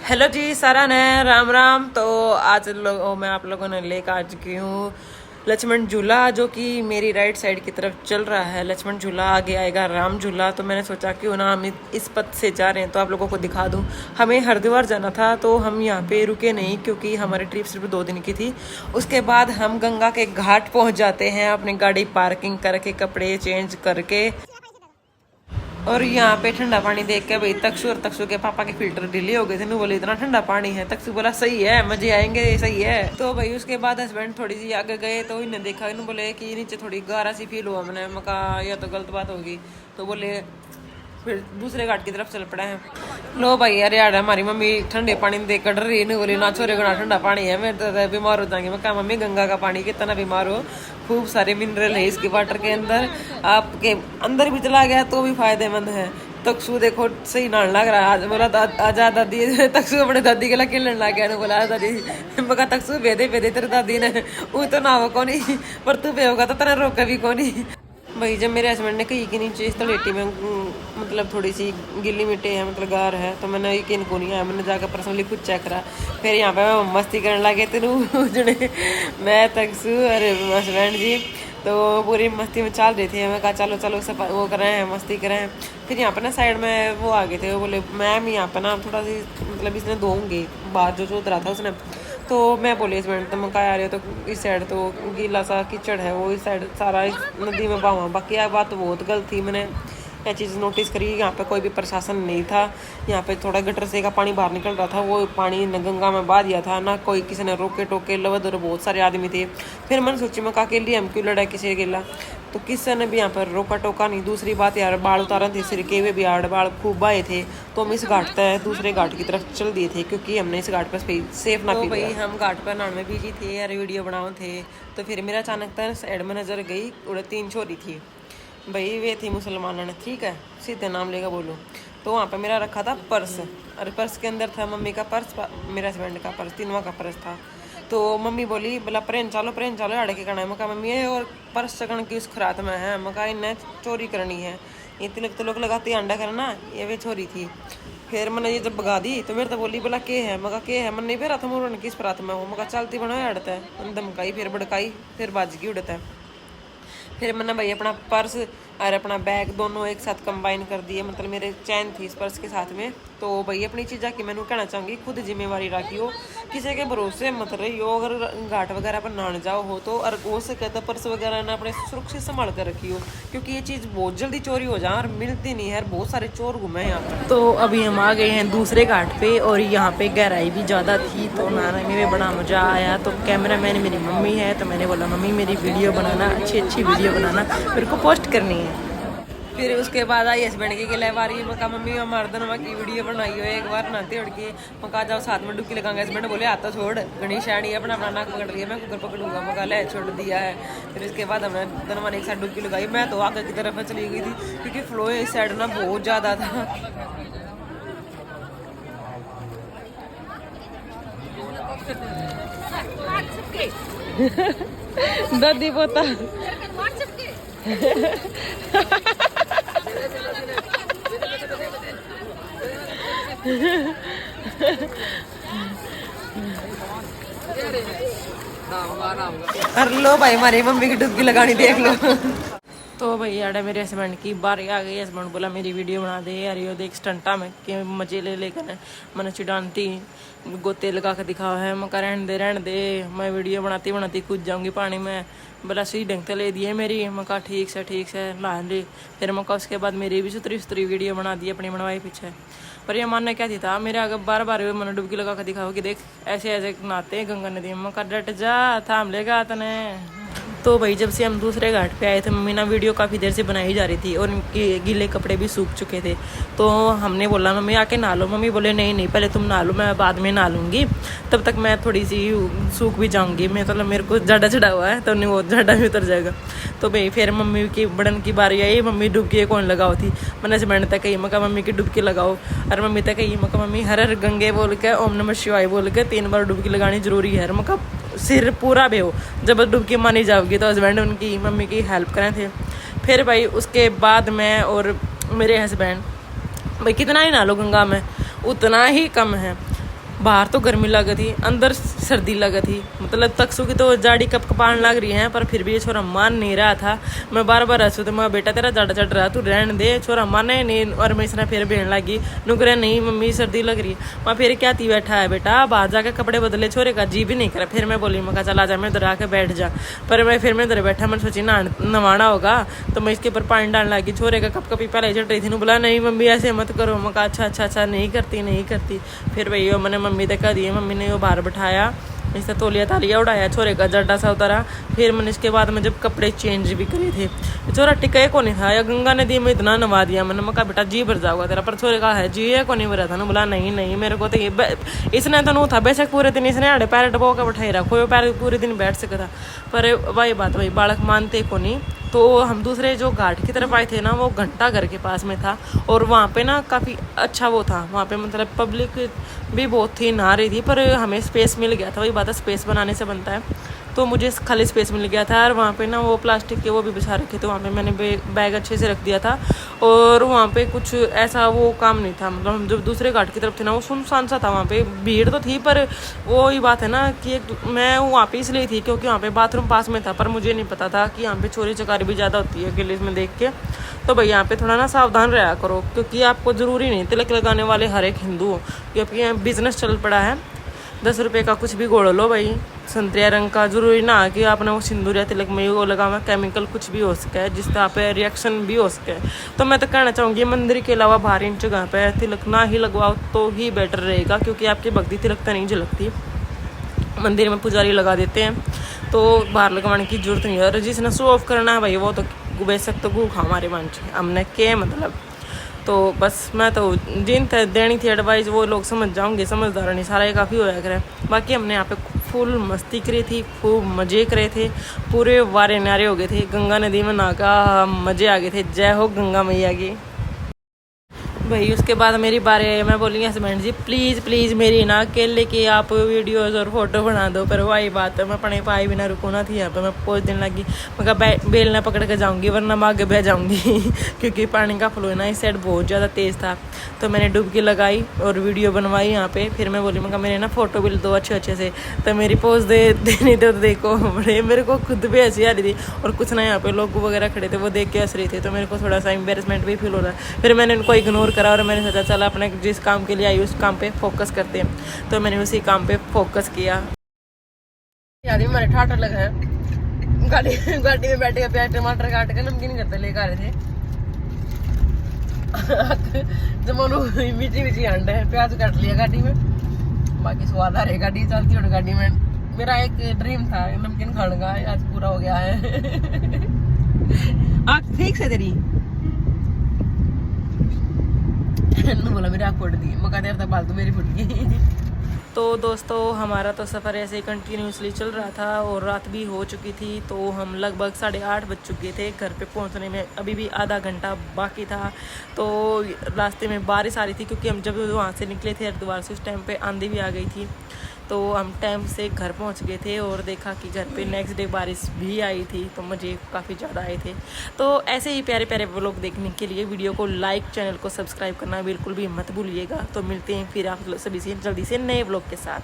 Hello जी, सारा ने राम राम। तो आज मैं आप लोगों ने लेकर आ चुकी हूँ लक्ष्मण झूला, जो कि मेरी राइट साइड की तरफ चल रहा है। लक्ष्मण झूला, आगे आएगा राम झूला। तो मैंने सोचा क्यों ना हम इस पथ से जा रहे हैं तो आप लोगों को दिखा दूँ। हमें हरिद्वार जाना था तो हम यहाँ पे रुके नहीं, क्योंकि हमारी ट्रिप सिर्फ 2 दिन की थी। उसके बाद हम गंगा के घाट पहुँच जाते हैं अपनी गाड़ी पार्किंग करके, कपड़े चेंज करके। और यहाँ पे ठंडा पानी देख के भाई तक्षु और तक्षु के पापा के फिल्टर ढीले हो गए थे। मैं बोले इतना ठंडा पानी है? तक्षु बोला सही है, मजे आएंगे, सही है। तो भाई उसके बाद हस्बैंड थोड़ी सी आगे गए तो इन्हें देखा, इन्हें बोले कि नीचे थोड़ी गारा सी फील हुआ। मैंने कहा यह तो गलत बात होगी। तो बोले फिर दूसरे घाट की तरफ चल पड़ा है। लो भाई यार, यार हमारी मम्मी ठंडे पानी देख कर रही है। बोली ना छोरे गुना ठंडा पानी है, मैं तो बीमार हो जाएंगे। मैं कहा मम्मी गंगा का पानी कितना बीमार हो, खूब सारे मिनरल है इसके वाटर के अंदर, आपके अंदर भी चला गया तो भी फायदेमंद है। तक्षु देखो सही नाल लग रहा है आज। बोला आजा दादी। तक्षु अपने दादी के लिए खेलने लग गया। बोला दादी, मैं तक्षु भेदे तेरे दादी ने वो तो ना हो कौन, पर तू पे होगा तो तेरा रोका भी कौन। भाई जब मेरे हस्बैंड ने कही कि नीचे इस तलेटी में मतलब थोड़ी सी गिल्ली मिट्टी है, मतलब गार है, तो मैंने यकीन को नहीं आया। मैंने जाकर पर्सनली खुद चेक करा। फिर यहाँ पे मैं मस्ती करने लगे तेरू जने मैं तकसू अरे हस्बैंड जी तो पूरी मस्ती में चल रही थी। मैं कहा चलो चलो सब वो कर रहे हैं, मस्ती कर रहे हैं। फिर यहाँ पे ना साइड में वो आ गए थे, वो बोले मैम यहाँ पे ना थोड़ा सी मतलब इसने दोंगे बात जो चोत रहा था उसने। तो मैं बोली इस मिनट तो मैं कहा यार ये तो इस साइड तो गीला सा कीचड़ है, वो इस साइड सारा इस नदी में बहावा। बाकी यह बात तो बहुत गलत थी। मैंने यह चीज़ नोटिस करी, यहाँ पे कोई भी प्रशासन नहीं था। यहाँ पे थोड़ा गटर से का पानी बाहर निकल रहा था, वो पानी गंगा में बहा दिया था ना। कोई किसी ने रोके टोके लवद और बहुत सारे आदमी थे। फिर मैंने सोची मैं कहा के लिए हम क्यों लड़ा किसी गिला, तो किसी ने भी यहाँ पर रोका टोका नहीं। दूसरी बात यार बाल उतारे थे सिर के, वे भी यार बाल खूब आए थे। तो हम इस घाट तक दूसरे घाट की तरफ चल दिए थे, क्योंकि हमने इस घाट पर सेफ ना फील किया। हम घाट पर नहाने में बिजी थे यार, वीडियो बनाओ थे। तो फिर मेरा अचानक तक साइड में नजर गई, उड़े 3 छोरी थी भाई, वे थी मुसलमानों ने, ठीक है सीधे नाम लेगा बोलो। तो वहाँ पे मेरा रखा था पर्स, और पर्स के अंदर था मम्मी का पर्स, मेरे हस्बैंड का पर्स, तीनों का पर्स था। तो मम्मी बोली बोला प्रेन चलो अड़ के करना है। मैं कहा मम्मी ये और पर्स चकन की उस खरात में है। मैं कहा इन्हें चोरी करनी है, ये तिलक तिलक लगाती अंडा करना, ये वे चोरी थी। फिर मैंने ये जब भगा दी तो मेरे तो बोली बोला के है। मैं कहा के है, मन नहीं फेरा था मोरन किस परात में हो। मैं कहा चलती बना अड़ता है, धमकाई फिर भड़काई, फिर बाजगी उड़ता है। फिर मैंने भाई अपना पर्स और अपना बैग दोनों एक साथ कंबाइन कर दिए, मतलब मेरे चैन थी इस पर्स के साथ में। तो भाई अपनी चीज़ की मैंने कहना चाहूँगी खुद जिम्मेवारी रखियो, किसी के भरोसे मत रहियो। अगर घाट वगैरह पर नहाने जाओ हो तो, और वो से कहता पर्स वगैरह ना अपने सुरक्षित संभाल कर रखियो, क्योंकि ये चीज़ बहुत जल्दी चोरी हो जाए और मिलती नहीं है। बहुत सारे चोर घूमे यहाँ पर। तो अभी हम आ गए हैं दूसरे घाट पे, और यहाँ पे गहराई भी ज़्यादा थी तो नहाने में बड़ा मज़ा आया। तो कैमरा मैन मेरी मम्मी है, तो मैंने बोला मम्मी मेरी वीडियो बनाना, अच्छी वीडियो बनाना, मेरे को पोस्ट करनी है। फिर उसके बाद आई हस्बैंड की गिलेवारी। मैं कहा मम्मी हमारे दोनों की वीडियो बनाई हो एक बार नहाते उड़ के। मैं कहा जाओ साथ में डुबकी लगाएंगे। हस्बैंड बोले आता छोड़, गणेश आनी अपना अपना नाक पकड़ लिया, मैं कुकर पकड़ूंगा। मैं कहा ले छोड़ दिया है। फिर उसके बाद हमने दोनों ने एक साइड डुबकी लगाई। मैं तो आगे की तरफ चली गई थी, क्योंकि फ्लो इस साइड ना बहुत ज़्यादा था। दादी पोता कर लो भाई, हमारी मम्मी की डुबकी लगानी देख लो। तो भाई यार मेरे हस्बैंड की बारी आ गई। हस्बैंड बोला मेरी वीडियो बना दे यार, ये देख स्टंटा में कि मजे ले लेकर मैंने चिड़ानती गोते लगा के दिखावा है। मैं कहा रहने दे, मैं वीडियो बनाती कूद जाऊंगी पानी में। बोला सही ढंग से ले दिए मेरी। मैं कहा ठीक से ला ली। फिर मैं कहा उसके बाद मेरी भी सुतरी वीडियो बना दी अपनी बनवाई पीछे। पर ये मानना क्या थी था मेरे आगे बार मैंने डुबकी लगा के दिखाओ कि देख ऐसे नहाते गंगा नदी में। मैं कहा डट जा, थाम लेगा तने। तो भाई जब से हम दूसरे घाट पे आए थे, मम्मी ना वीडियो काफ़ी देर से बनाई जा रही थी और उनके गीले कपड़े भी सूख चुके थे। तो हमने बोला मम्मी आके नहा लो। मम्मी बोले नहीं पहले तुम नहा लो, मैं बाद में नहा लूँगी, तब तक मैं थोड़ी सी सूख भी जाऊँगी। मैं मतलब मेरे को जाडा चढ़ा हुआ है तो नहीं वो जाडा भी उतर जाएगा। तो भाई फिर मम्मी की बड़न की बारी आई। मम्मी डुबकी कौन लगाओ थी। मैंने हस्बैंड तक कही, मैं कहा मम्मी की डुबकी लगाओ। और मम्मी तक कही, मैं कहा मम्मी हर हर गंगे बोल के ओम नमः शिवाय बोल के 3 बार डुबकी लगानी जरूरी है। मैं कहा सिर पूरा भी हो, जब डुबकी मानी जाओगी। तो हस्बैंड उनकी मम्मी की हेल्प करे थे। फिर भाई उसके बाद मैं और मेरे हस्बैंड भाई कितना ही ना लो गंगा में उतना ही कम है। बाहर तो गर्मी लग थी, अंदर सर्दी लग थी, मतलब तकसू की तो जाड़ी कप कपान लग रही है, पर फिर भी ये छोरा मान नहीं रहा था। मैं बार बार हंसू तो मैं बेटा तेरा जाड़ा चढ़ रहा, तू रहन दे। छोरा माने नहीं, और मैं इसने फिर बेन लगी नुकरे नहीं मम्मी सर्दी लग रही है। मैं फिर क्या थी बैठा है बेटा, बाहर जाकर कपड़े बदले, छोरे का जी भी नहीं करा। फिर मैं बोली, मैं कहा चला जा, मैं इधर आके बैठ जा। पर मैं फिर मैं इधर बैठा, मैं सोची नवाना होगा तो मैं इसके ऊपर पानी डालने लगी। छोरे का कप कपी पहले चढ़ रही थी, बोला नहीं मम्मी ऐसे मत करो। मैं कहा अच्छा नहीं करती। फिर भैया मैंने मम्मी देखा दिए, मम्मी ने वो बाहर बैठाया, इससे तौलिया तालिया उड़ाया, छोरे का जड्डा सा उतारा। फिर मैंने इसके बाद में जब कपड़े चेंज भी करे थे, छोरा टिका को नहीं था, या गंगा नदी में इतना नवा दिया मैंने। कहा बेटा जी भर जाओगा तेरा, पर छोरे का है जी को नहीं भरा था ना। बोला नहीं मेरे को तो ये इसने तो नहीं था, बेशक पूरे दिन इसने आड़े पैर डबो का बैठाई रखो, पैर पूरे दिन बैठ सका था, पर वही बात भाई बालक मानते को नहीं। तो हम दूसरे जो घाट की तरफ आए थे ना, वो घंटा घर के पास में था, और वहाँ पे ना काफ़ी अच्छा वो था, वहाँ पे मतलब पब्लिक भी बहुत थी, नहा रही थी, पर हमें स्पेस मिल गया था। वही बात है, स्पेस बनाने से बनता है, तो मुझे खाली स्पेस मिल गया था। और वहाँ पे ना वो प्लास्टिक के वो भी बिछा रखे थे, वहाँ पे मैंने बैग अच्छे से रख दिया था। और वहाँ पे कुछ ऐसा वो काम नहीं था, मतलब हम जब दूसरे घाट की तरफ थे ना, वो सुनसान सा था। वहाँ पे भीड़ तो थी, पर वो ही बात है ना कि मैं वहाँ पे इसलिए थी क्योंकि वहाँ पे बाथरूम पास में था, पर मुझे नहीं पता था कि यहाँ पे चोरी चकारी भी ज़्यादा होती है गिलीज में देख के। तो भाई यहाँ पे थोड़ा ना सावधान रहा करो, क्योंकि आपको ज़रूरी नहीं तिलक लगाने वाले हर एक हिंदू हो, क्योंकि यहाँ बिजनेस चल पड़ा है। 10 रुपये का कुछ भी गोड़ लो भाई, संतरिया रंग का, जरूरी ना कि आपने वो सिंदूर या तिलक में वो लगा हुआ केमिकल कुछ भी हो सका है, जिससे आप पे रिएक्शन भी हो सके। तो मैं तो कहना चाहूँगी मंदिर के अलावा बाहर इन जगह पे तिलक ना ही लगवाओ तो ही बेटर रहेगा, क्योंकि आपकी भक्ति तिलक तो नहीं झलकती, मंदिर में पुजारी लगा देते हैं, तो बाहर लगवाने की जरूरत नहीं है। और जिसने शो ऑफ करना है भाई, वो तो बेशक तो गू खा हमारे मन से, हमने के मतलब। तो बस मैं तो जिन देनी थी एडवाइस वो लोग समझ जाओगे, समझदार नहीं सारा, ये काफ़ी होया करे। बाकी हमने यहाँ पे फुल मस्ती करी थी, खूब मज़े करे थे, पूरे वारे नारे हो गए थे, गंगा नदी में नहा मज़े आ गए थे। जय हो गंगा मैया की। भाई उसके बाद मेरी बारी आई, मैं बोली हस्बैंड जी प्लीज़ मेरी ना अकेले की आप वीडियोस और फोटो बना दो। पर वही बात है, मैं पढ़े पाई बिना रुको ना थी यहाँ पे, मैं पहुँच दिन लगी। मैं कहा बेल ना पकड़ के जाऊँगी वरना मैं आगे बह जाऊँगी क्योंकि पानी का फ्लो है ना इस साइड बहुत ज़्यादा तेज़ था। तो मैंने डुबकी लगाई और वीडियो बनवाई यहाँ पे। फिर मैं बोली, मैं कहा मेरे ना फ़ोटो भी दो अच्छे से। तो मेरी पोज देनी तो देखो बड़े मेरे को खुद भी हंसी आ रही थी, और कुछ ना यहाँ पे लोग वगैरह खड़े थे वो देख के हंस रहे थे, तो मेरे को थोड़ा सा एम्बेरसमेंट भी फील हो रहा है। फिर मैंने उनको इग्नोर करा और मैंने सोचा चल अपने जिस काम के लिए आई उस काम पे फोकस करते हैं। तो मैंने उसी काम पे फोकस किया। याद मेरे ठाटर लगा है, गाड़ी में बैठे प्याज टमाटर काट के नमकीन करते लेकर आ रहे थे जमानो मीठी अंडे है, प्याज काट लिया गाड़ी में, बाकी स्वाद आ रही गाड़ी चलती है गाड़ी में। मेरा एक ड्रीम था नमकीन खाने का, आज पूरा हो गया है आँख ठीक से तेरी बोला मेरी आँख फुट दी, मका देर तक फालतू मेरी फुट गई। तो दोस्तों हमारा तो सफ़र ऐसे ही कंटिन्यूसली चल रहा था, और रात भी हो चुकी थी। तो हम लगभग 8:30 बज चुके थे, घर पे पहुंचने में अभी भी आधा घंटा बाकी था। तो रास्ते में बारिश आ रही थी, क्योंकि हम जब वहाँ से निकले थे हरिद्वार से उस टाइम पे आंधी भी आ गई थी। तो हम टाइम से घर पहुंच गए थे, और देखा कि घर पे नेक्स्ट डे बारिश भी आई थी, तो मुझे काफ़ी ज़्यादा आए थे। तो ऐसे ही प्यारे प्यारे व्लॉग देखने के लिए वीडियो को लाइक, चैनल को सब्सक्राइब करना बिल्कुल भी मत भूलिएगा। तो मिलते हैं फिर आप सभी से जल्दी से नए व्लॉग के साथ।